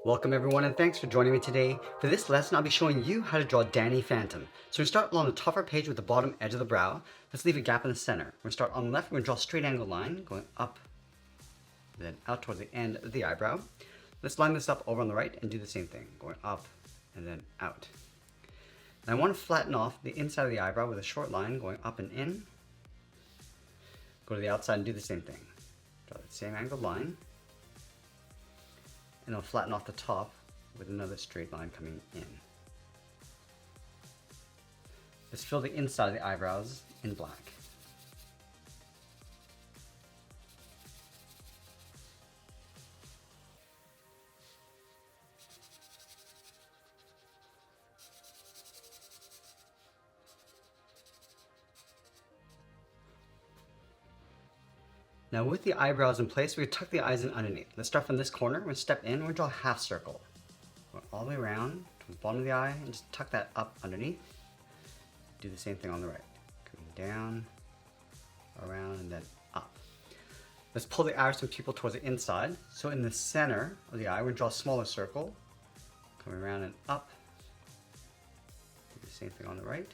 Welcome everyone and thanks for joining me today. For this lesson I'll be showing you how to draw Danny Phantom. So we start along the top of our page with the bottom edge of the brow. Let's leave a gap in the center. We're going to start on the left, we're going to draw a straight angle line going up, then out towards the end of the eyebrow. Let's line this up over on the right and do the same thing, going up and then out. And I want to flatten off the inside of the eyebrow with a short line going up and in. Go to the outside and do the same thing. Draw the same angled line. And I'll flatten off the top with another straight line coming in. Let's fill the inside of the eyebrows in black. Now with the eyebrows in place, we're going to tuck the eyes in underneath. Let's start from this corner. We're going to step in, we're going to draw a half circle. Go all the way around to the bottom of the eye and just tuck that up underneath. Do the same thing on the right. Coming down, around, and then up. Let's pull the iris and pupil towards the inside. So in the center of the eye, we're going to draw a smaller circle. Coming around and up. Do the same thing on the right.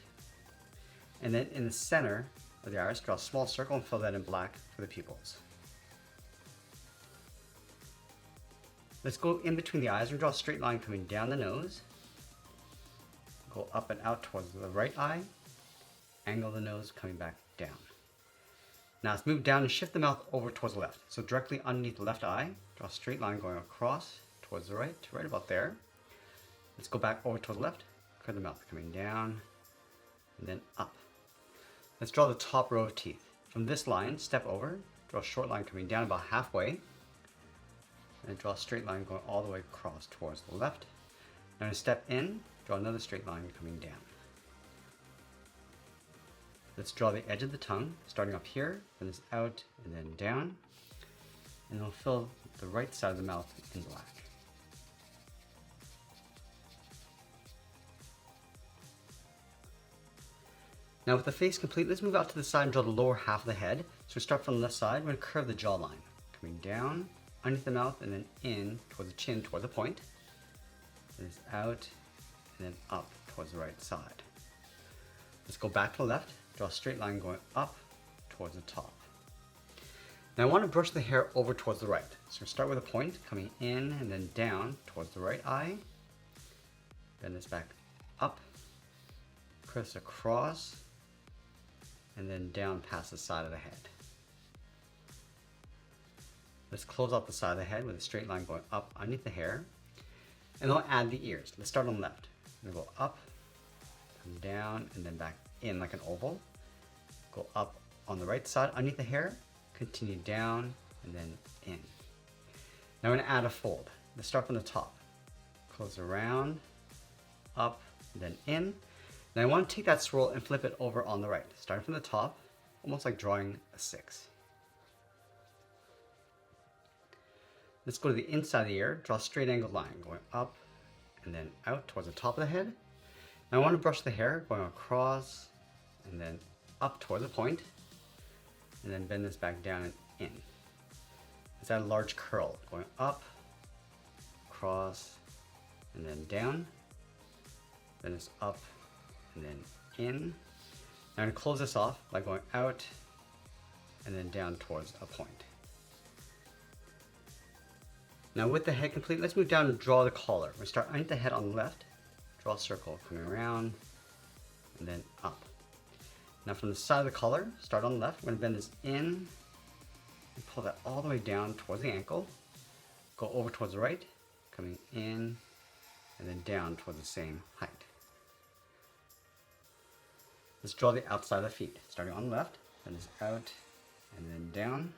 And then in the center of the iris, draw a small circle and fill that in black for the pupils. Let's go in between the eyes and draw a straight line coming down the nose. Go up and out towards the right eye. Angle the nose coming back down. Now let's move down and shift the mouth over towards the left. So directly underneath the left eye, draw a straight line going across towards the right about there. Let's go back over towards the left, curve the mouth coming down and then up. Let's draw the top row of teeth. From this line, step over, draw a short line coming down about halfway, and draw a straight line going all the way across towards the left. Now to step in, draw another straight line coming down. Let's draw the edge of the tongue, starting up here, then it's out and then down, and we'll fill the right side of the mouth in black. Now with the face complete, let's move out to the side and draw the lower half of the head. So we start from the left side, we're going to curve the jawline. Coming down, underneath the mouth, and then in towards the chin, toward the point. Then it's out, and then up towards the right side. Let's go back to the left, draw a straight line going up towards the top. Now I want to brush the hair over towards the right. So we start with a point, coming in and then down towards the right eye. Bend this back up, press across, and then down past the side of the head. Let's close out the side of the head with a straight line going up underneath the hair. And I'll add the ears. Let's start on the left. I'm going to go up, come down, and then back in like an oval. Go up on the right side underneath the hair, continue down, and then in. Now I'm going to add a fold. Let's start from the top. Close around, up, then in. Now I want to take that swirl and flip it over on the right, starting from the top, almost like drawing a 6. Let's go to the inside of the ear, draw a straight angled line, going up and then out towards the top of the head. Now I want to brush the hair, going across and then up toward the point, and then bend this back down and in. Let's add a large curl, going up, across, and then down, then it's up, and then in. Now I'm going to close this off by going out and then down towards a point. Now with the head complete, let's move down and draw the collar. We're going to start underneath the head on the left, draw a circle coming around, and then up. Now from the side of the collar, start on the left, we're going to bend this in and pull that all the way down towards the ankle, go over towards the right, coming in, and then down towards the same height. Let's draw the outside of the feet, starting on the left, then it's out and then down.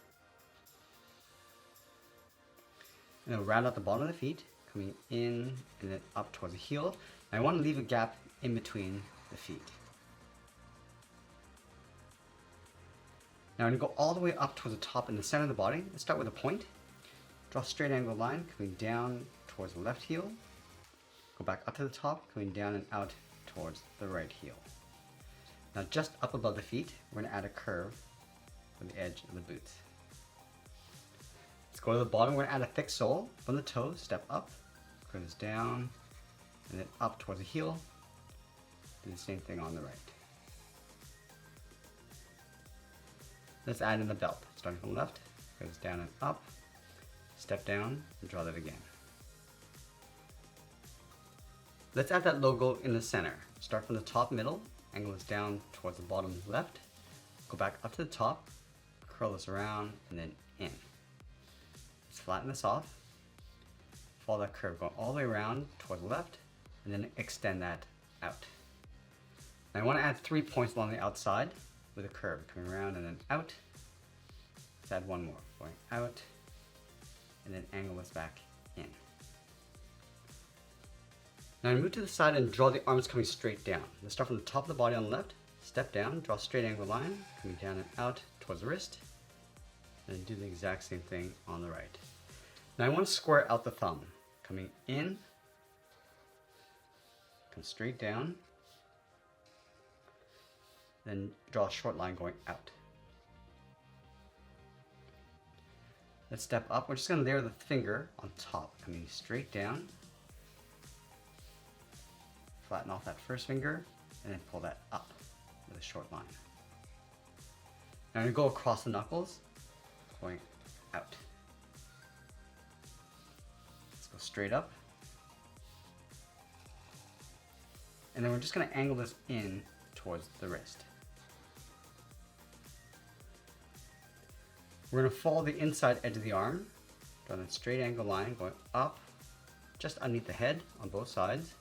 And then round out the bottom of the feet, coming in and then up towards the heel. And I want to leave a gap in between the feet. Now I'm going to go all the way up towards the top in the center of the body. Let's start with a point. Draw a straight angled line, coming down towards the left heel. Go back up to the top, coming down and out towards the right heel. Now just up above the feet, we're going to add a curve from the edge of the boots. Let's go to the bottom. We're going to add a thick sole from the toe, step up, goes down, and then up towards the heel. Do the same thing on the right. Let's add in the belt. Starting from the left, goes down and up, step down, and draw that again. Let's add that logo in the center. Start from the top middle, angle this down towards the bottom left, go back up to the top, curl this around, and then in. Let's flatten this off, follow that curve, go all the way around towards the left, and then extend that out. Now I want to add 3 points along the outside with a curve, coming around and then out. Let's add one more, going out, and then angle this back in. Now I move to the side and draw the arms coming straight down. Let's start from the top of the body on the left, step down, draw a straight angle line, coming down and out towards the wrist, and then do the exact same thing on the right. Now I want to square out the thumb, coming in, come straight down, then draw a short line going out. Let's step up. We're just going to layer the finger on top, coming straight down. Flatten off that first finger, and then pull that up with a short line. Now I'm going to go across the knuckles, going out. Let's go straight up. And then we're just going to angle this in towards the wrist. We're going to follow the inside edge of the arm, draw that straight angle line going up, just underneath the head on both sides.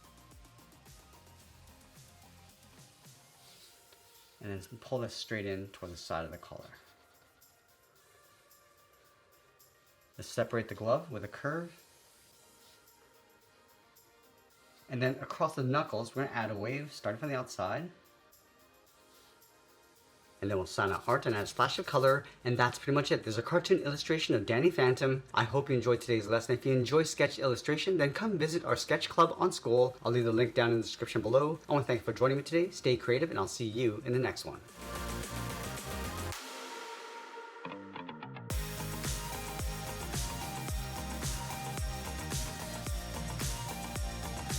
And then pull this straight in toward the side of the collar. Let's separate the glove with a curve. And then across the knuckles, we're going to add a wave starting from the outside. And then we'll sign out art and add a splash of color, and that's pretty much it. There's a cartoon illustration of Danny Phantom. I hope you enjoyed today's lesson. If you enjoy sketch illustration, then come visit our sketch club on School. I'll leave the link down in the description below. I want to thank you for joining me today. Stay creative, and I'll see you in the next one.